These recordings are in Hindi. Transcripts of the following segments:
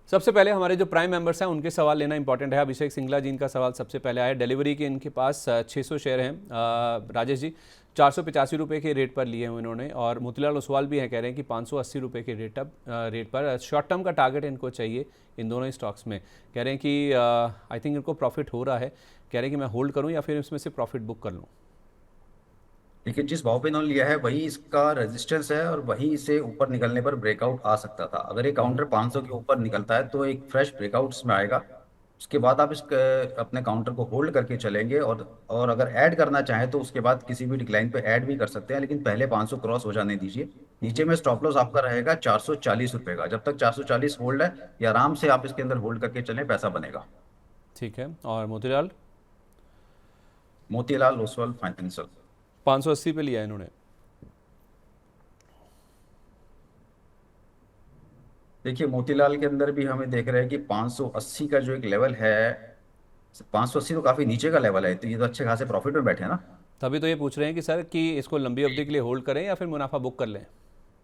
सबसे पहले हमारे जो प्राइम मेंबर्स हैं उनके सवाल लेना इंपॉर्टेंट है। अभिषेक सिंगला जी, इनका सवाल सबसे पहले आया। डिलीवरी के इनके पास 600 शेयर हैं। राजेश जी 485 रुपये के रेट पर लिए हैं इन्होंने, और मोतीलाल ओसवाल भी हैं, कह रहे हैं कि 580 रुपये के रेट पर शॉर्ट टर्म का टारगेट इनको चाहिए इन दोनों स्टॉक्स में। कह रहे हैं कि आई थिंक इनको प्रॉफिट हो रहा है, कह रहे हैं कि मैं होल्ड करूं या फिर इसमें से प्रॉफिट बुक कर लूं। देखिए, जिस भाव पे इन्होंने लिया है वही इसका रेजिस्टेंस है और वहीं इसे ऊपर निकलने पर ब्रेकआउट आ सकता था। अगर ये काउंटर 500 के ऊपर निकलता है तो एक फ्रेश ब्रेकआउट इसमें आएगा। उसके बाद आप अपने काउंटर को होल्ड करके चलेंगे, और अगर ऐड करना चाहें तो उसके बाद किसी भी डिक्लाइन पे ऐड भी कर सकते हैं, लेकिन पहले 500 क्रॉस हो जाने दीजिए। नीचे में स्टॉप लॉस आपका रहेगा 440 रुपये का। जब तक 440 होल्ड है, ये आराम से आप इसके अंदर होल्ड करके चलें, पैसा बनेगा। ठीक है। और मोतीलाल मोतीलाल ओसवाल फाइनेंशियल। 580 पे लिया है इन्होंने। देखिए, मोतीलाल के अंदर भी हमें देख रहे हैं कि 580 का जो एक लेवल है, 580 तो काफी नीचे का लेवल है, तो ये तो अच्छे खासे प्रॉफिट में बैठे हैं ना। तभी तो ये पूछ रहे हैं कि सर कि इसको लंबी अवधि के लिए होल्ड करें या फिर मुनाफा बुक कर लें।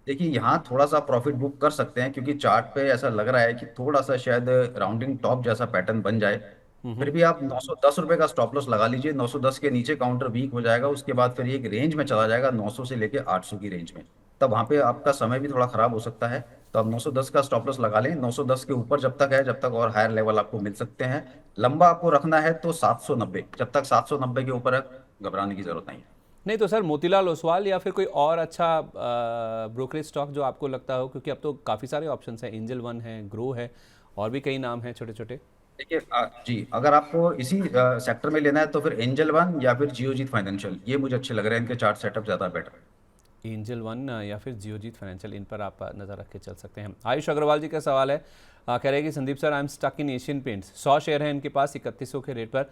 देखिए, यहाँ थोड़ा सा प्रॉफिट बुक कर सकते हैं क्योंकि चार्ट पे ऐसा लग रहा है कि थोड़ा सा शायद राउंडिंग टॉप जैसा पैटर्न बन जाए। फिर भी आप 910 रुपये का स्टॉप लॉस लगा लीजिए। 910 के नीचे काउंटर वीक हो जाएगा, उसके बाद फिर ये एक रेंज में चला जाएगा 900 से लेके 800 की रेंज में। तब वहाँ पे आपका समय भी थोड़ा खराब हो सकता है। तो आप 910 का स्टॉप लॉस लगा लें। 910 के ऊपर जब तक है, जब तक और हायर लेवल आपको मिल सकते हैं। लंबा आपको रखना है तो 790, जब तक 790 के ऊपर है घबराने की जरूरत नहीं है। नहीं तो सर मोतीलाल ओसवाल या फिर कोई और अच्छा ब्रोकरेज स्टॉक जो आपको लगता हो, क्योंकि अब तो काफ़ी सारे ऑप्शंस हैं, एंजल वन है, ग्रो है, और भी कई नाम हैं छोटे छोटे। देखिए, जी, अगर आपको इसी सेक्टर में लेना है तो फिर एंजल वन या फिर जियोजीत फाइनेंशियल, ये मुझे अच्छे लग रहे हैं। इनके चार्ट सेटअप ज़्यादा बेटर है। एंजल वन या फिर जियोजीत फाइनेंशियल, इन पर आप नज़र रख के चल सकते हैं। आयुष अग्रवाल जी का सवाल है, कह रहे हैं कि Sandeep sir I am stuck in Asian Paints. 100 share हैं इनके पास 3100 के रेट पर।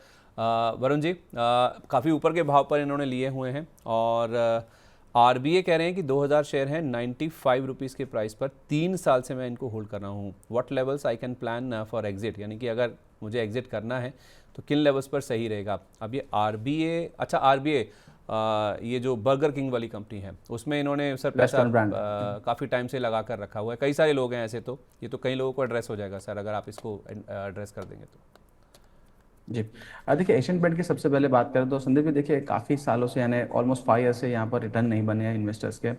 वरुण जी काफ़ी ऊपर के भाव पर इन्होंने लिए हुए हैं, और आरबीए कह रहे हैं कि 2000 शेयर हैं 95 रुपीज़ के प्राइस पर। 3 साल से मैं इनको होल्ड कर रहा हूँ। What levels I can plan for exit, यानी कि अगर मुझे एग्जिट करना है तो किन लेवल्स पर सही रहेगा। अब ये आरबीए, अच्छा आरबीए ये जो बर्गर किंग वाली कंपनी है उसमें इन्होंने सर पैसा रेस्टोरेंट ब्रांड। काफ़ी टाइम से लगा कर रखा हुआ है। कई सारे लोग हैं ऐसे, तो ये तो कई लोगों को एड्रेस हो जाएगा सर अगर आप इसको एड्रेस कर देंगे तो। जी। देखिए, एशियन पेंट की सबसे पहले बात करें तो संदीप जी देखिए काफ़ी सालों से यानी ऑलमोस्ट 5 ईयर से यहाँ पर रिटर्न नहीं बने हैं इन्वेस्टर्स के।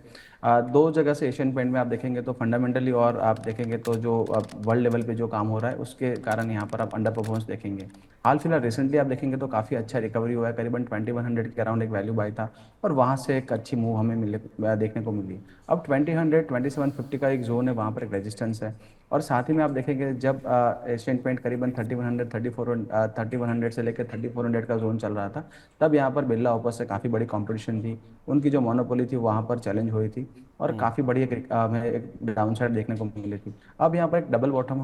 दो जगह से एशियन पेंट में आप देखेंगे तो फंडामेंटली, और आप देखेंगे तो जो वर्ल्ड लेवल पे जो काम हो रहा है उसके कारण यहाँ पर आप अंडर परफॉर्मेंस देखेंगे। हाल फिलहाल रिसेंटली आप देखेंगे तो काफ़ी अच्छा रिकवरी हुआ है, करीबन 2100 के अराउंड एक वैल्यू बाई था, और वहाँ से एक अच्छी मूव हमें देखने को मिली। अब 2000 2750 का एक जोन है, वहाँ पर एक रेजिस्टेंस है। और साथ ही में आप देखेंगे जब एशियन पेंट करीबन 3100 से लेकर 3400 का जोन चल रहा था, तब यहाँ पर बिरला ओपस से काफ़ी बड़ी कंपटीशन थी। उनकी जो मोनोपोली थी वहाँ पर चैलेंज हुई थी, और काफ़ी बड़ी हमें एक डाउन साइड देखने को मिली थी। अब यहाँ पर एक डबल बॉटम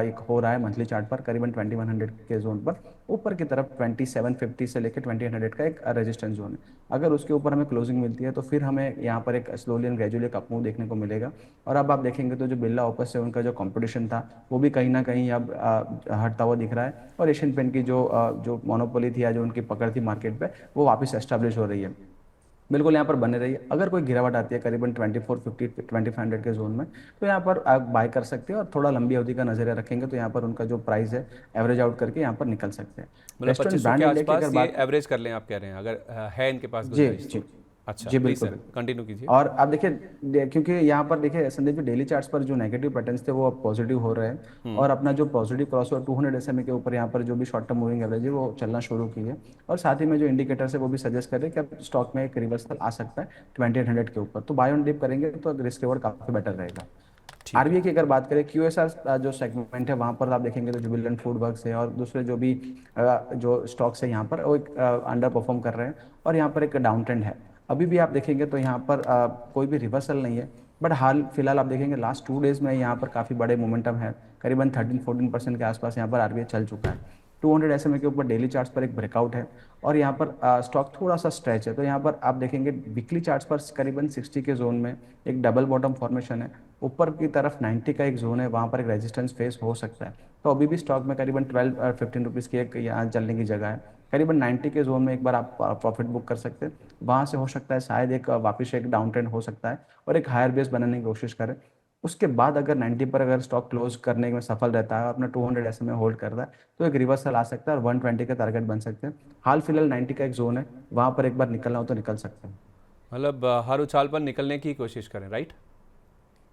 एक हो रहा है मंथली चार्ट पर, करीबन 2100 के जोन पर। ऊपर की तरफ 2750 से लेकर 2000 का एक रेजिस्टेंस जोन है। अगर उसके ऊपर हमें क्लोजिंग मिलती है तो फिर हमें यहाँ पर एक स्लोली एंड ग्रेजुअली एक अपमूव देखने को मिलेगा। और अब आप देखेंगे तो जो बिरला ओपस से उनका जो कंपटीशन था वो भी कहीं ना कहीं अब हटता हुआ दिख रहा है, और एशियन पेंट की जो मोनोपोली थी या जो उनकी पकड़ थी मार्केट पे, वो वापस एस्टेब्लिश हो रही है। बिल्कुल यहाँ पर बने रहिए। अगर कोई गिरावट आती है करीबन 2450 2500 के जोन में, तो यहाँ पर आप बाय कर सकते हैं, और थोड़ा लंबी अवधि का नजरिया रखेंगे तो यहाँ पर उनका जो प्राइस है एवरेज आउट करके यहाँ पर निकल सकते हैं। मतलब रेस्टोरेंट 2500 के ब्रांड इंडिया की अगर आसपास ये बात, एवरेज कर लें आप कह रहे हैं, अगर है इनके पास जी गुंजाइश जी तो। अच्छा जी, प्लीज़ बिल्कुल सर बिल्कुल। कंटिन्यू कीजिए। और आप देखिए क्योंकि यहाँ पर देखिए संदीप जी डेली चार्ट्स पर जो नेगेटिव पैटर्न्स थे वो अब पॉजिटिव हो रहे हैं, और अपना जो पॉजिटिव क्रॉस ओवर 200 SMA के ऊपर यहाँ पर जो भी शॉर्ट टर्म मूविंग एवरेज है वो चलना शुरू की है। और साथ ही में जो इंडिकेटर्स है वो भी सजेस्ट कर रहे हैं कि अब स्टॉक में एक रिवर्सल आ सकता है 2800 के ऊपर, तो बाय ऑन डिप करेंगे तो रिस्क रिवॉर्ड काफी बेटर रहेगा। ठीक है। आरबीआई की अगर बात करें, क्यूएसआर जो सेगमेंट है वहाँ पर आप देखेंगे तो जुबिलेंट फूड वर्क्स है और दूसरे जो भी जो स्टॉक्स है यहाँ पर वो एक अंडर परफॉर्म कर रहे हैं, और यहाँ पर एक डाउन ट्रेंड है। अभी भी आप देखेंगे तो यहाँ पर कोई भी रिवर्सल नहीं है, बट हाल फिलहाल आप देखेंगे लास्ट 2 डेज में यहाँ पर काफ़ी बड़े मोमेंटम है। करीबन 13-14% के आसपास यहाँ पर आरबीआई चल चुका है। 200 SMA के ऊपर डेली चार्ट्स पर एक ब्रेकआउट है, और यहाँ पर स्टॉक थोड़ा सा स्ट्रेच है। तो यहाँ पर आप देखेंगे वीकली चार्ट्स पर करीबन 60 के जोन में एक डबल बॉटम फॉर्मेशन है। ऊपर की तरफ 90 का एक जोन है, वहाँ पर एक रेजिस्टेंस फेस हो सकता है। तो अभी भी स्टॉक में करीबन 12-15 रुपीज़ की एक यहाँ चलने की जगह है। करीबन 90 के जोन में एक बार आप प्रॉफिट बुक कर सकते हैं। वहाँ से हो सकता है शायद एक वापस एक डाउन ट्रेंड हो सकता है, और एक हायर बेस बनाने की कोशिश करें। उसके बाद अगर 90 पर अगर स्टॉक क्लोज करने में सफल रहता है, अपना 200 SMA होल्ड करता है, तो एक रिवर्सल आ सकता है और 120 का टारगेट बन सकते हैं। हाल फिलहाल 90 का एक जोन है, वहाँ पर एक बार निकलना हो तो निकल सकते हैं। मतलब हर उछाल पर निकलने की कोशिश करें, राइट?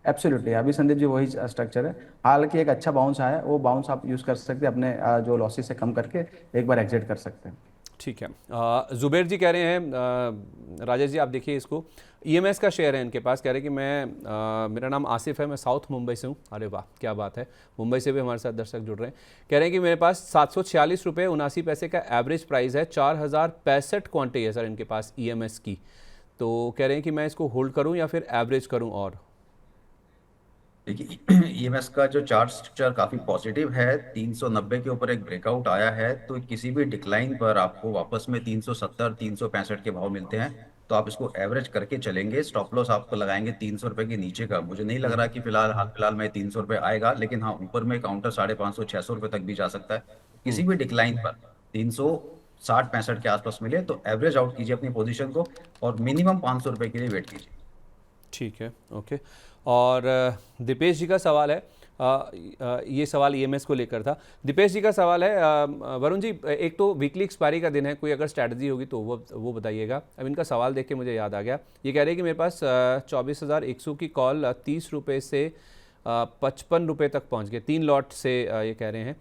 एब्सोल्युटली, अभी संदीप जी वही स्ट्रक्चर है। हालांकि एक अच्छा बाउंस आया है, वो बाउंस आप यूज़ कर सकते हैं अपने जो लॉसेस से कम करके एक बार एग्जिट कर सकते हैं। ठीक है। जुबेर जी कह रहे हैं, राजेश जी आप देखिए इसको, ईएमएस का शेयर है इनके पास, कह रहे हैं कि मेरा नाम आसिफ है, मैं साउथ मुंबई से हूँ। अरे वाह क्या बात है, मुंबई से भी हमारे साथ दर्शक जुड़ रहे हैं। कह रहे हैं कि मेरे पास 746 रुपये 79 पैसे का एवरेज प्राइस है, 4065 क्वांटिटी है सर इनके पास ईएमएस की। तो कह रहे हैं कि मैं इसको होल्ड करूँ या फिर एवरेज करूँ? और देखिए ईएमएस का जो चार्ट स्ट्रक्चर काफी पॉजिटिव है, 390 के ऊपर एक ब्रेकआउट आया है, तो किसी भी डिक्लाइन पर आपको वापस में 370 365 के भाव मिलते हैं। तो आप इसको एवरेज करके चलेंगे, स्टॉप लॉस आपको लगाएंगे 300 रुपये के नीचे का। मुझे नहीं लग रहा कि फिलहाल हाल फिलहाल में 300 रुपये आएगा, लेकिन हाँ ऊपर में काउंटर 550 600 रुपये तक भी जा सकता है। किसी भी डिक्लाइन पर 360 65 के आसपास मिले तो एवरेज आउट कीजिए अपनी पोजीशन को, और मिनिमम 500 रुपये के लिए वेट कीजिए। ठीक है, ओके। और दीपेश जी का सवाल है, ये सवाल ईएमएस को लेकर था। दीपेश जी का सवाल है, वरुण जी एक तो वीकली एक्सपायरी का दिन है, कोई अगर स्ट्रैटेजी होगी तो वो बताइएगा। अब इनका सवाल देख के मुझे याद आ गया, ये कह रहे हैं कि मेरे पास 24,100 की कॉल 30 रुपये से 55 रुपये तक पहुंच गए, 3 लॉट से ये कह रहे हैं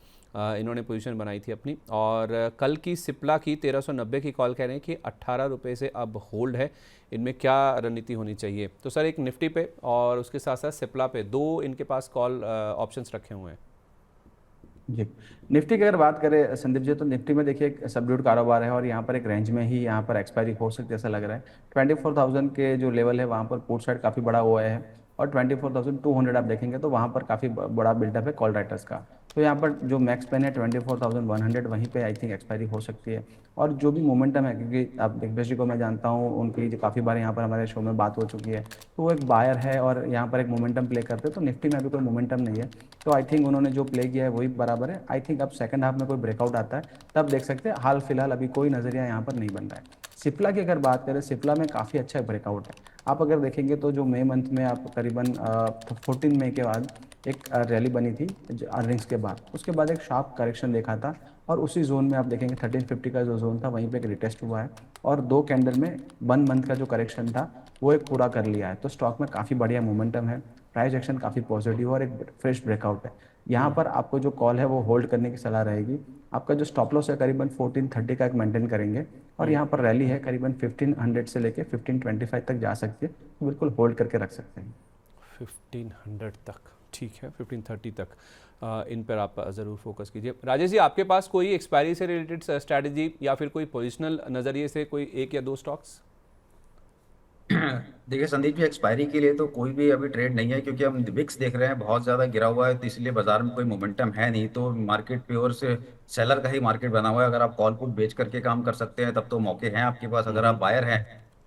इन्होंने पोजीशन बनाई थी अपनी। और कल की सिप्ला की 1390 की कॉल कह रहे हैं कि 18 रुपये से अब होल्ड है, इनमें क्या रणनीति होनी चाहिए? तो सर एक निफ्टी पे और उसके साथ साथ सिप्ला पे दो इनके पास कॉल ऑप्शंस रखे हुए हैं। जी, निफ्टी की अगर बात करें संदीप जी, तो निफ्टी में देखिए एक सबड्यूड कारोबार है और यहाँ पर एक रेंज में ही यहाँ पर एक्सपायरी हो सकती है ऐसा लग रहा है। 24,000 के जो लेवल है वहाँ पर पुट साइड काफ़ी बड़ा हुआ है, और 24,200 आप देखेंगे तो वहाँ पर काफ़ी बड़ा बिल्डअप है कॉल राइटर्स का। तो यहाँ पर जो मैक्स पेन है 24,100, वहीं पे आई थिंक एक्सपायरी हो सकती है। और जो भी मोमेंटम है, क्योंकि आप दिग्गज जी को मैं जानता हूँ, उनकी जो काफ़ी बार यहाँ पर हमारे शो में बात हो चुकी है, तो वो एक बायर है और यहाँ पर एक मोमेंटम प्ले करते हैं। तो निफ्टी में अभी कोई मोमेंटम नहीं है, तो आई थिंक उन्होंने जो प्ले किया है वही बराबर है। आई थिंक अब सेकंड हाफ में कोई ब्रेकआउट आता है तब देख सकते हैं, हाल फिलहाल अभी कोई नज़रिया यहाँ पर नहीं बन रहा है। सिप्ला की अगर बात करें, सिप्ला में काफ़ी अच्छा ब्रेकआउट है। आप अगर देखेंगे तो जो मई मंथ में आप करीबन 14 मई के बाद एक रैली बनी थी अर्निंग्स के बाद, उसके बाद एक शार्प करेक्शन देखा था, और उसी जोन में आप देखेंगे 1350 का जो जोन था वहीं पे एक रिटेस्ट हुआ है, और 2 कैंडल में 1 मंथ का जो करेक्शन था वो एक पूरा कर लिया है। तो स्टॉक में काफ़ी बढ़िया मोमेंटम है, प्राइस एक्शन काफ़ी पॉजिटिव और एक फ्रेश ब्रेकआउट है। यहाँ पर आपको जो कॉल है वो होल्ड करने की सलाह रहेगी। आपका जो स्टॉप लॉस है करीबन 1430 का एक मेंटेन करेंगे, और यहाँ पर रैली है करीबन 1500 से लेके 1525 तक जा सकती है, तो बिल्कुल होल्ड करके रख सकते हैं। 1500 तक, ठीक है, 1530 तक इन पर आप ज़रूर फोकस कीजिए। राजेश जी आपके पास कोई एक्सपायरी से रिलेटेड स्ट्रैटेजी या फिर कोई पोजिशनल नज़रिए से कोई एक या दो स्टॉक्स? देखिए संदीप जी, एक्सपायरी के लिए तो कोई भी अभी ट्रेड नहीं है, क्योंकि हम विक्स देख रहे हैं बहुत ज्यादा गिरा हुआ है, तो इसलिए बाजार में कोई मोमेंटम है नहीं। तो मार्केट प्योर से सेलर का ही मार्केट बना हुआ है। अगर आप कॉल पुट बेच करके काम कर सकते हैं तब तो मौके हैं आपके पास। अगर आप बायर हैं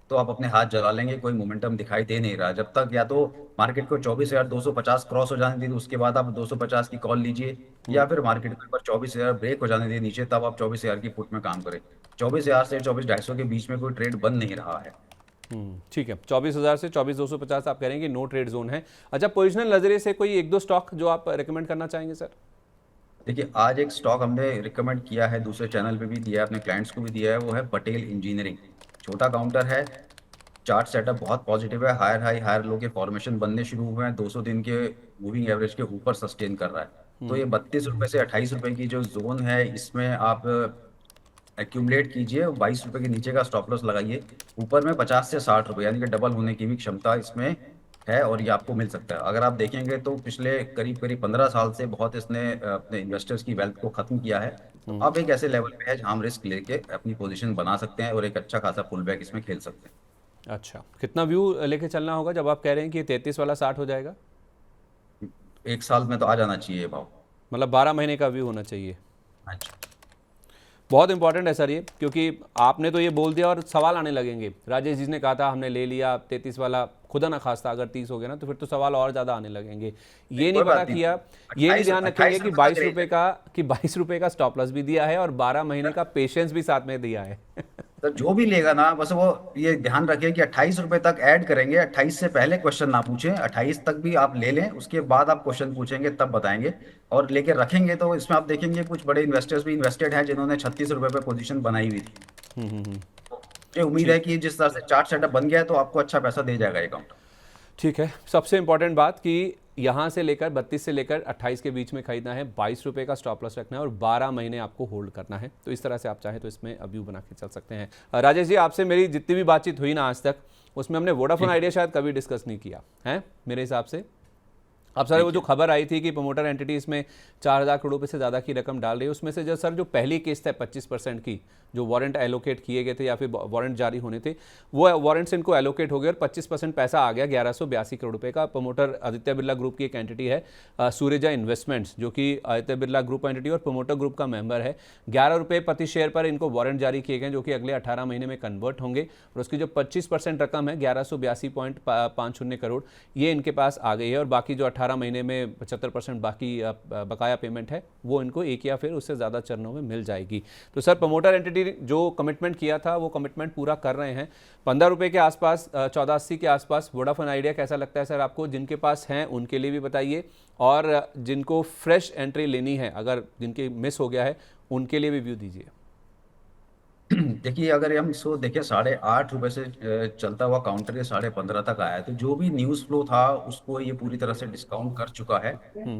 तो आप अपने हाथ जला लेंगे, कोई मोमेंटम दिखाई दे नहीं रहा। जब तक या तो मार्केट को 24,250 क्रॉस हो जाने दीजिए, उसके बाद आप 250 की कॉल लीजिए, या फिर मार्केट को एक बार 24,000 ब्रेक हो जाने दीजिए नीचे, तब आप 24,000 की पुट में काम करें। 24,000 से 24,250 के बीच में कोई ट्रेड बन नहीं रहा है। ठीक है, 24,000 से 24,250 आप कह रहे हैं कि नो ट्रेड जोन है। अच्छा, पोजिशनल नज़रिए से कोई एक दो स्टॉक जो आप रिकमेंड करना चाहेंगे सर? देखिए आज एक स्टॉक हमने रिकमेंड किया है, दूसरे चैनल पे भी दिया है, अपने क्लाइंट्स को भी दिया है, वो है पटेल इंजीनियरिंग। छोटा काउंटर है, चार्ट सेटअप बहुत पॉजिटिव है, हायर हाई हायर लो के फॉर्मेशन बनने शुरू हुए हैं, 200 दिन के मूविंग एवरेज के ऊपर सस्टेन कर रहा है। तो ये 32 रुपये से 28 रुपये की जो जोन है, इसमें आप एक्यूमुलेट कीजिए, 22 रुपये के नीचे का स्टॉप लॉस लगाइए। ऊपर में 50 से 60 रुपये, यानी कि डबल होने की भी क्षमता इसमें है, और ये आपको मिल सकता है। अगर आप देखेंगे तो पिछले करीब करीब 15 साल से बहुत इसने अपने इन्वेस्टर्स की वेल्थ को खत्म किया है। तो अब एक ऐसे लेवल पे है जहाँ हम रिस्क लेके अपनी पोजीशन बना सकते हैं और एक अच्छा खासा पुल बैक इसमें खेल सकते हैं। अच्छा, कितना व्यू लेके चलना होगा जब आप कह रहे हैं कि ये 33 वाला 60 हो जाएगा? एक साल में तो आ जाना चाहिए भाव। मतलब 12 महीने का व्यू होना चाहिए। हाँ जी। बहुत इंपॉर्टेंट है सर ये, क्योंकि आपने तो ये बोल दिया और सवाल आने लगेंगे। राजेश जी ने कहा था हमने ले लिया 33 वाला, खुदा ना खास्ता अगर 30 हो गया ना तो फिर तो सवाल और ज़्यादा आने लगेंगे। ये नहीं पता किया, ये नहीं ध्यान रखेंगे कि 22 रुपये का स्टॉप लॉस भी दिया है और 12 महीने का पेशेंस भी साथ में दिया है। तो जो भी लेगा ना, बस वो ये ध्यान रखे कि 28 रुपए तक ऐड करेंगे, 28 से पहले क्वेश्चन ना पूछें, 28 तक भी आप ले लें, उसके बाद आप क्वेश्चन पूछेंगे तब बताएंगे। और लेके रखेंगे तो इसमें आप देखेंगे कुछ बड़े इन्वेस्टर्स भी इन्वेस्टेड हैं जिन्होंने 36 रुपए पे पोजीशन बनाई हुई थी। हम्म। तो मुझे उम्मीद है ठीक कि जिस तरह से चार्ट सेटअप बन गया है तो आपको अच्छा पैसा दे जाएगा अकाउंट। ठीक है। सबसे इंपॉर्टेंट बात कि यहाँ से लेकर 32 से लेकर 28 के बीच में खरीदना है, 22 रुपये का स्टॉप लॉस रखना है और 12 महीने आपको होल्ड करना है। तो इस तरह से आप चाहें तो इसमें व्यू बना के चल सकते हैं। राजेश जी, आपसे मेरी जितनी भी बातचीत हुई ना आज तक, उसमें हमने वोडाफोन आइडिया शायद कभी डिस्कस नहीं किया है मेरे हिसाब से। अब सर वो जो खबर आई थी कि प्रमोटर एंटिटी इसमें 4,000 करोड़ रुपए से ज़्यादा की रकम डाल रही है, उसमें से जो सर जो पहली किस्त है 25% की, जो वारंट एलोकेट किए गए थे या फिर वारंट जारी होने थे, वो वारंट्स इनको एलोकेट हो गए और 25% पैसा आ गया 1182 करोड़ रुपए का। प्रमोटर आदित्य बिरला ग्रुप की एक एंटिटी है सूर्यजा इन्वेस्टमेंट्स, जो कि आदित्य बिरला ग्रुप एंटिटी और प्रमोटर ग्रुप का मेंबर है। 11 रुपये प्रति शेयर पर इनको वारंट जारी किए गए जो कि अगले 18 महीने में कन्वर्ट होंगे और उसकी जो 25% रकम है 1182.50 करोड़, ये इनके पास आ गई है। और बाकी जो 18 महीने में 75% बाकी बकाया पेमेंट है वो इनको एक या फिर उससे ज़्यादा चरणों में मिल जाएगी। तो सर प्रमोटर एंटिटी जो कमिटमेंट किया था वो कमिटमेंट पूरा कर रहे हैं। 15 रुपये के आसपास, 1480 के आसपास वोडाफोन आइडिया कैसा लगता है सर आपको? जिनके पास हैं उनके लिए भी बताइए और जिनको फ्रेश एंट्री लेनी है, अगर जिनकी मिस हो गया है, उनके लिए भी व्यू दीजिए। देखिए, अगर हम इसको देखें 8.5 रुपए से चलता हुआ काउंटर ये 15.5 तक आया है, तो जो भी न्यूज फ्लो था उसको ये पूरी तरह से डिस्काउंट कर चुका है।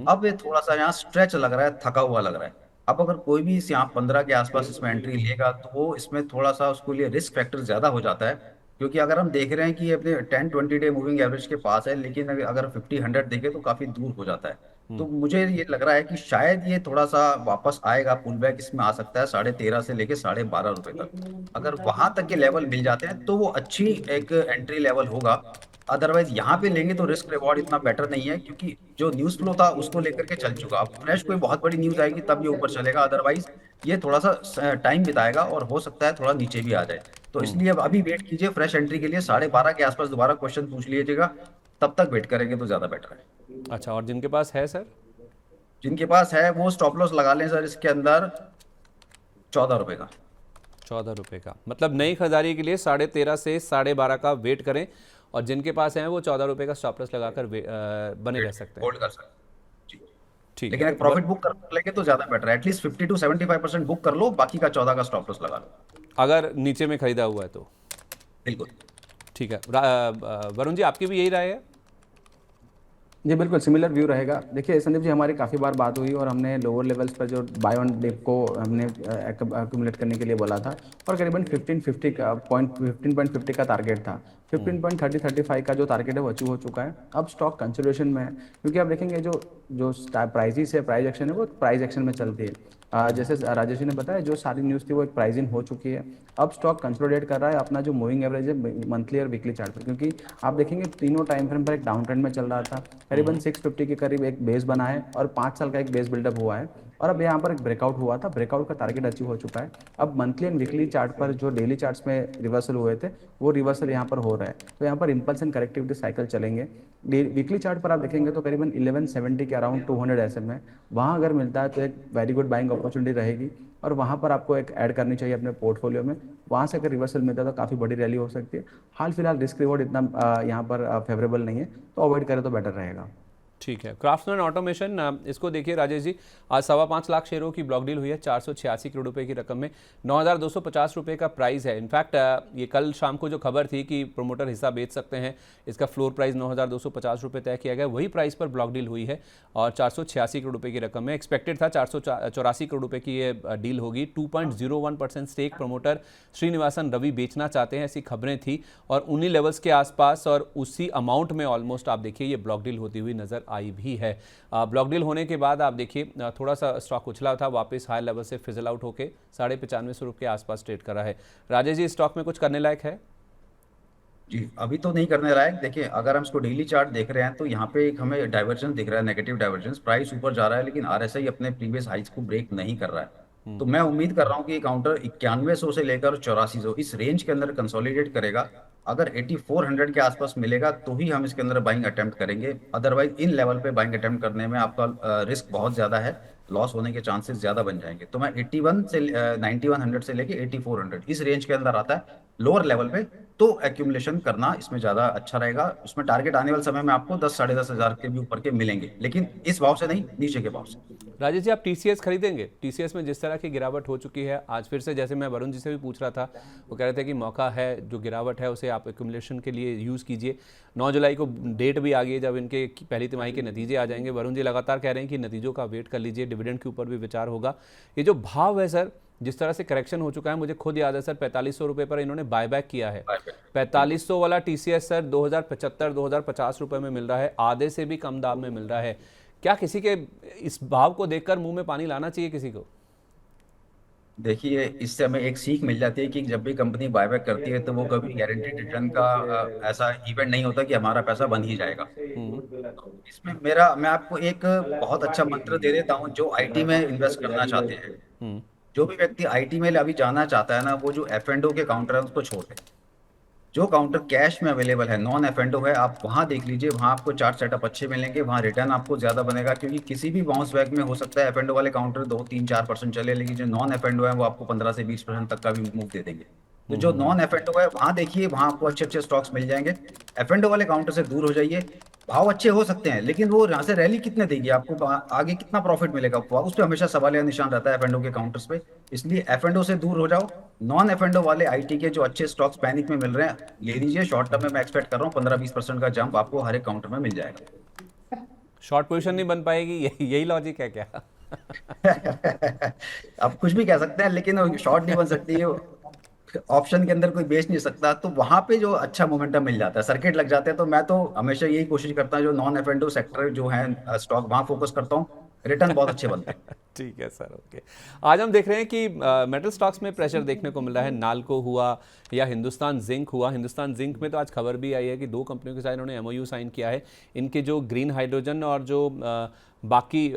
अब ये थोड़ा सा यहाँ स्ट्रेच लग रहा है, थका हुआ लग रहा है। अब अगर कोई भी यहाँ 15 के आसपास इसमें एंट्री लेगा तो वो इसमें थोड़ा सा उसके लिए रिस्क फैक्टर ज्यादा हो जाता है, क्योंकि अगर हम देख रहे हैं कि ये अपने 10-20 डे मूविंग एवरेज के पास है, लेकिन अगर 50-100 देखे तो काफी दूर हो जाता है। तो मुझे ये लग रहा है कि शायद ये थोड़ा सा वापस आएगा, पुल बैक इसमें आ सकता है 13.5 से लेके 12.5 रुपए तक। अगर वहां तक के लेवल मिल जाते हैं तो वो अच्छी एक एंट्री लेवल होगा। अदरवाइज यहाँ पे लेंगे तो रिस्क रिवॉर्ड इतना बेटर नहीं है, क्योंकि जो न्यूज फ्लो था उसको लेकर के चल चुका। अब फ्रेश कोई बहुत बड़ी न्यूज आएगी तब ये ऊपर चलेगा, अदरवाइज ये थोड़ा सा टाइम बिताएगा और हो सकता है थोड़ा नीचे भी आ जाए। तो इसलिए अब अभी वेट कीजिए फ्रेश एंट्री के लिए, 12.5 के आसपास दोबारा क्वेश्चन पूछ लीजिएगा, तब तक वेट करेंगे तो ज्यादा बेटर है। अच्छा, और जिनके पास है सर? जिनके पास है वो स्टॉप लॉस लगा लें सर इसके अंदर 14 रुपए का। 14 रुपये का, मतलब नई खरीदारी के लिए 13.5 से 12.5 का वेट करें और जिनके पास हैं वो 14 रुपये का स्टॉप लॉस लगाकर बने रह सकते हैं। होल्ड कर सकते हैं जी। ठीक लेकिन है। एक प्रॉफिट बुक कर लेंगे तो ज्यादा बेटर है, एटलीस्ट 50 to 75% बुक कर लो, बाकी का 14 का स्टॉप लॉस लगा लो। अगर नीचे में खरीदा हुआ है तो बिल्कुल। ठीक है। वरुण जी, आपकी भी यही राय है? जी बिल्कुल सिमिलर व्यू रहेगा। देखिए संदीप जी, हमारी काफ़ी बार बात हुई और हमने लोअर लेवल्स पर जो बाय ऑन डिप को हमने एक्यूमुलेट करने के लिए बोला था और करीबन 15.50 का टारगेट था। 15.30-35 का जो टारगेट है वो अचीव हो चुका है। अब स्टॉक कंसिडरेशन में है, क्योंकि आप देखेंगे जो जो प्राइजेस है, प्राइस एक्शन है, वो प्राइस एक्शन में चलती है। जैसे राजेश जी ने बताया, जो सारी न्यूज़ थी वो एक प्राइजिंग हो चुकी है। अब स्टॉक कंसोलिडेट कर रहा है अपना जो मूविंग एवरेज है मंथली और वीकली चार्ट पर, क्योंकि आप देखेंगे तीनों टाइम फ्रेम पर एक डाउन ट्रेंड में चल रहा था। करीबन 650 के करीब एक बेस बना है और 5 साल का एक बेस बिल्डअप हुआ है और अब यहाँ पर एक ब्रेकआउट हुआ था, ब्रेकआउट का टारगेट अचीव हो चुका है। अब मंथली एंड वीकली चार्ट पर जो डेली चार्ट्स में रिवर्सल हुए थे वो रिवर्सल यहाँ पर हो रहा है, तो यहाँ पर इंपल्स एंड करेक्टिविटी साइकिल चलेंगे। वीकली चार्ट पर आप देखेंगे तो करीबन 1170 के अराउंड 200 एसएम है, वहाँ अगर मिलता है तो एक वेरी गुड बाइंग अपॉर्चुनिटी रहेगी और वहाँ पर आपको एक ऐड करनी चाहिए अपने पोर्टफोलियो में। वहाँ से अगर रिवर्सल मिलता है तो काफ़ी बड़ी रैली हो सकती है। हाल फिलहाल रिस्क रिवॉर्ड इतना यहाँ पर फेवरेबल नहीं है, तो अवॉइड करें तो बेटर रहेगा। ठीक है। क्राफ्ट्समैन ऑटोमेशन, इसको देखिए राजेश जी, आज 5.25 लाख शेयरों की ब्लॉक डील हुई है 486 करोड़ रुपए की रकम में, 9,250 रुपए का प्राइस है। इनफैक्ट ये कल शाम को जो खबर थी कि प्रोमोटर हिस्सा बेच सकते हैं, इसका फ्लोर प्राइस 9,250 रुपए तय किया गया, वही प्राइस पर ब्लॉक डील हुई है और 486 करोड़ रुपए की रकम में। एक्सपेक्टेड था 484 करोड़ रुपए की ये डील होगी। 2.01% स्टेक प्रोमोटर श्रीनिवासन रवि बेचना चाहते हैं, ऐसी खबरें थी और उन्हीं लेवल्स के आसपास और उसी अमाउंट में ऑलमोस्ट आप देखिए ये ब्लॉक डील होती हुई नजर आई भी है। ब्लॉक डील होने के बाद आप देखिए थोड़ा सा स्टॉक उछला था, वापस हाई लेवल से फिजल आउट होके 95.5 के आसपास ट्रेड कर रहा है। राजेश जी, स्टॉक में कुछ करने लायक है? जी अभी तो नहीं करने लायक। देखिए, अगर हम इसको डेली चार्ट देख रहे हैं तो यहाँ पे एक हमें डाइवर्जेंस दिख रहा है, नेगेटिव डाइवर्जेंस। प्राइस ऊपर जा रहा है लेकिन आरएसआई अपने प्रीवियस हाइट्स को ब्रेक नहीं कर रहा है। तो मैं उम्मीद कर रहा हूँ कि काउंटर 9100 से लेकर 8400 इस रेंज के अंदर कंसोलिडेट करेगा। अगर 8400 के आसपास मिलेगा तो ही हम इसके अंदर बाइंग अटेम्प्ट करेंगे, अदरवाइज इन लेवल पे बाइंग अटेम्प्ट करने में आपका रिस्क बहुत ज्यादा है। लॉस होने के चांसेस ज्यादा बन जाएंगे। तो मैं 81 से 9100 से लेके 8400 इस रेंज के अंदर आता है लोअर लेवल पे, तो एक्यूमुलेशन करना इसमें ज्यादा अच्छा रहेगा। उसमें टारगेट आने वाले समय में आपको 10 साढ़े 10 हजार के भी ऊपर के मिलेंगे, लेकिन इस भाव से नहीं, नीचे के भाव से। राजेश जी, आप टीसीएस खरीदेंगे? टीसीएस में जिस तरह की गिरावट हो चुकी है आज फिर से, जैसे मैं वरुण जी से भी पूछ रहा था, वो कह रहे थे कि मौका है, जो गिरावट है उसे आप एक्यूमुलेशन के लिए यूज़ कीजिए। 9 जुलाई को डेट भी आ गई है जब इनके पहली तिमाही के नतीजे आ जाएंगे। वरुण जी लगातार कह रहे हैं कि नतीजों का वेट कर लीजिए, डिविडेंड के ऊपर भी विचार होगा। ये जो भाव है सर, जिस तरह से करेक्शन हो चुका है, मुझे खुद याद है सर 4500 रुपये पर इन्होंने बायबैक किया है। 4500 वाला टीसीएस सर 2075-2050 रुपये में मिल रहा है, आधे से भी कम दाम में मिल रहा है। क्या किसी के इस भाव को देखकर मुंह में पानी लाना चाहिए किसी को? देखिए, इससे हमें एक सीख मिल जाती है कि जब भी कंपनी बायबैक करती है तो वो कभी गारंटीड रिटर्न का ऐसा इवेंट नहीं होता कि हमारा पैसा बन ही जाएगा। तो इसमें मैं आपको एक बहुत अच्छा मंत्र दे देता हूँ। जो आईटी में इन्वेस्ट करना चाहते हैं, जो भी व्यक्ति आईटी में अभी जाना चाहता है ना, वो जो एफ एंड ओ के काउंटर है उसको छोड़ दे। जो काउंटर कैश में अवेलेबल है, नॉन एफ एंड ओ है, आप वहां देख लीजिए। वहां आपको चार्ट सेटअप अच्छे मिलेंगे, वहां रिटर्न आपको ज्यादा बनेगा, क्योंकि किसी भी बाउंस बैक में हो सकता है एफ एंड ओ वाले काउंटर 2 3 4% चले, लेकिन जो नॉन एफ एंड ओ है वो आपको 15 से 20% तक का भी मूव दे देंगे। तो जो नॉन एफ एंड ओ है वहां देखिए, वहां आपको अच्छे अच्छे स्टॉक्स मिल जाएंगे। एफ एंड ओ वाले काउंटर से दूर हो जाइए। भाव अच्छे हो सकते हैं, लेकिन वो यहाँ से रैली कितने देगी आपको, आगे कितना प्रॉफिट मिलेगा, उस पर हमेशा सवाल या निशान रहता है एफ एंड ओ के काउंटर्स पे। इसलिए एफ एंड ओ से दूर हो जाओ। नॉन एफ एंड ओ वाले आईटी के जो अच्छे स्टॉक्स पैनिक में मिल रहे हैं, ले लीजिए। शॉर्ट टर्म में मैं एक्सपेक्ट कर रहा हूँ 15-20% का जंप आपको हर एक काउंटर में मिल जाएगा। शॉर्ट पोजीशन नहीं बन पाएगी, यही लॉजिक है क्या? अब कुछ भी कह सकते हैं, लेकिन शॉर्ट नहीं बन सकती है। ऑप्शन के अंदर कोई बेच नहीं सकता, तो वहां पे जो अच्छा मोमेंटम मिल जाता है, सर्किट लग जाते हैं। तो मैं तो हमेशा यही कोशिश करता हूँ, जो non F and O sector जो है स्टॉक, वहां फोकस करता हूँ। रिटर्न बहुत अच्छे बनते हैं। ठीक है सर, ओके। आज हम देख रहे हैं कि मेटल स्टॉक्स में प्रेशर देखने को मिल रहा है। नाल्को हुआ या हिंदुस्तान जिंक हुआ। हिंदुस्तान जिंक में तो आज खबर भी आई है कि 2 कंपनियों के साथ इन्होंने एमओयू साइन किया है। इनके जो ग्रीन हाइड्रोजन और जो बाकी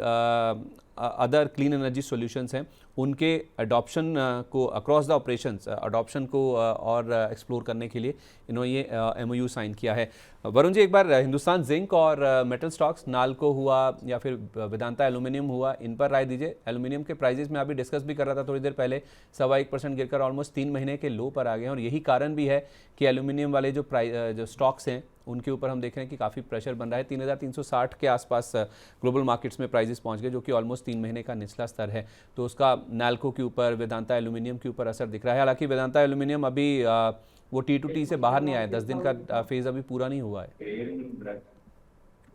अदर क्लीन एनर्जी सॉल्यूशंस हैं, उनके अडॉप्शन को अक्रॉस द ऑपरेशंस अडॉप्शन को और एक्सप्लोर करने के लिए इन्होंने ये एमओयू साइन किया है। वरुण जी, एक बार हिंदुस्तान जिंक और मेटल स्टॉक्स, नाल्को हुआ या फिर वेदांता एल्यूमिनियम हुआ, इन पर राय दीजिए। एल्यूमिनियम के प्राइजेस में अभी डिस्कस भी कर रहा था थोड़ी देर पहले, 1.25% गिरकर ऑलमोस्ट 3 महीने के लो पर आ गए हैं। और यही कारण भी है कि एल्यूमिनियम वाले जो स्टॉक्स हैं उनके ऊपर हम देख रहे हैं कि काफ़ी प्रेशर बन रहा है। 3360 के आसपास ग्लोबल मार्केट्स में प्राइजेस पहुंच गए, जो कि ऑलमोस्ट 3 महीने का निचला स्तर है। तो उसका नाल्को के ऊपर, वेदांता एल्यूमिनियम के ऊपर असर दिख रहा है। हालांकि वेदांता एल्यूमिनियम अभी वो T2T से बाहर नहीं आया, 10 दिन का फेज अभी पूरा नहीं हुआ है।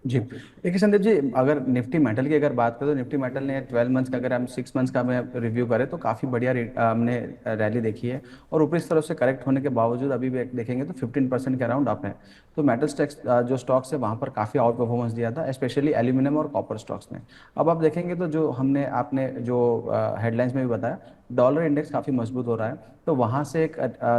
जी, देखिए संदीप जी, अगर निफ्टी मेटल की अगर बात करें तो निफ्टी मेटल ने 12 मंथ्स का, अगर हम 6 मंथ्स का मैं रिव्यू करें तो काफ़ी बढ़िया हमने रैली देखी है। और ऊपरी तरफ से करेक्ट होने के बावजूद अभी भी देखेंगे तो 15% के अराउंड अप है। तो मेटल स्टॉक्स जो स्टॉक्स है वहाँ पर काफ़ी आउट परफॉर्मेंस दिया था, स्पेशली एल्यूमिनियम और कॉपर स्टॉक्स ने। अब आप देखेंगे तो जो आपने जो हेडलाइंस में भी बताया, डॉलर इंडेक्स काफ़ी मजबूत हो रहा है, तो वहाँ से एक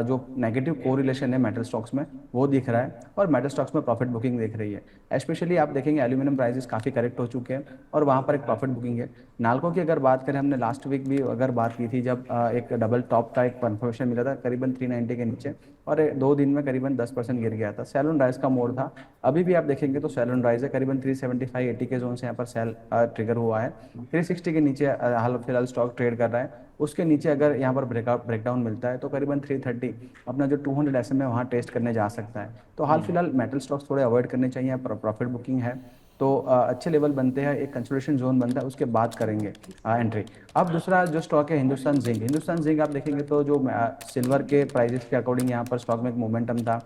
जो नेगेटिव कोरिलेशन है मेटल स्टॉक्स में वो दिख रहा है, और मेटल स्टॉक्स में प्रॉफिट बुकिंग दिख रही है। स्पेशली आप देखेंगे एल्यूमिनियम प्राइसेस काफ़ी करेक्ट हो चुके हैं और वहाँ पर एक प्रॉफिट बुकिंग है। नाल्को की अगर बात करें, हमने लास्ट वीक भी अगर बात की थी, जब एक डबल टॉप का एक कन्फर्मेशन मिला था करीबन 390 के नीचे, और 2 दिन में करीबन 10% गिर गया था। सेल ऑन राइज का मोड था। अभी भी आप देखेंगे तो सेल ऑन राइज है, करीबन 375-80 के जोन से यहाँ पर सेल ट्रिगर हुआ है। 360 के नीचे हाल फिलहाल स्टॉक ट्रेड कर रहा है। उसके नीचे अगर यहाँ पर ब्रेकडाउन मिलता है तो करीबन 330 अपना जो 200 SMA वहाँ टेस्ट करने जा सकता है। तो हाल फिलहाल मेटल स्टॉक्स थोड़े अवॉइड करने चाहिए। प्रॉफिट बुकिंग है तो अच्छे लेवल बनते हैं, एक कंसोलिडेशन जोन बनता है, उसके बाद करेंगे एंट्री। अब दूसरा जो स्टॉक है हिंदुस्तान जिंक। हिंदुस्तान जिंक आप देखेंगे तो जो सिल्वर के प्राइजेस के अकॉर्डिंग यहाँ पर स्टॉक में एक मोमेंटम था,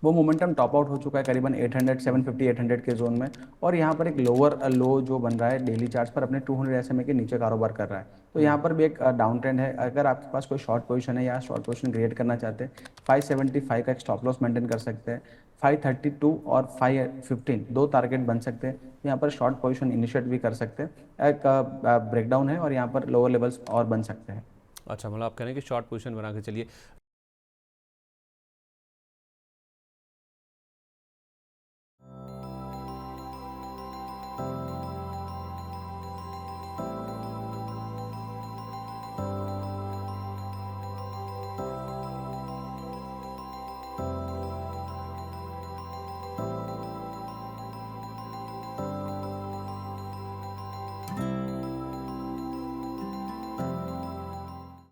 वो मोमेंटम टॉप आउट हो चुका है करीबन 800, 750, 800 के जोन में। और यहाँ पर एक लोअर लो जो बन रहा है डेली चार्ट्स पर, अपने 200 SMA के नीचे कारोबार कर रहा है। तो यहाँ पर भी एक डाउन ट्रेंड है। अगर आपके पास कोई शॉर्ट पोजीशन है या शॉर्ट पोजीशन क्रिएट करना चाहते हैं, 575 का एक स्टॉप लॉस मेंटेन कर सकते हैं। 532 और 515 2 टारगेट बन सकते हैं। यहाँ पर शॉर्ट पोजीशन इनिशिएट भी कर सकते हैं। एक ब्रेकडाउन है और यहाँ पर लोअर लेवल्स और बन सकते हैं। अच्छा, मतलब आप कह रहे हैं कि शॉर्ट पोजीशन बना के चलिए।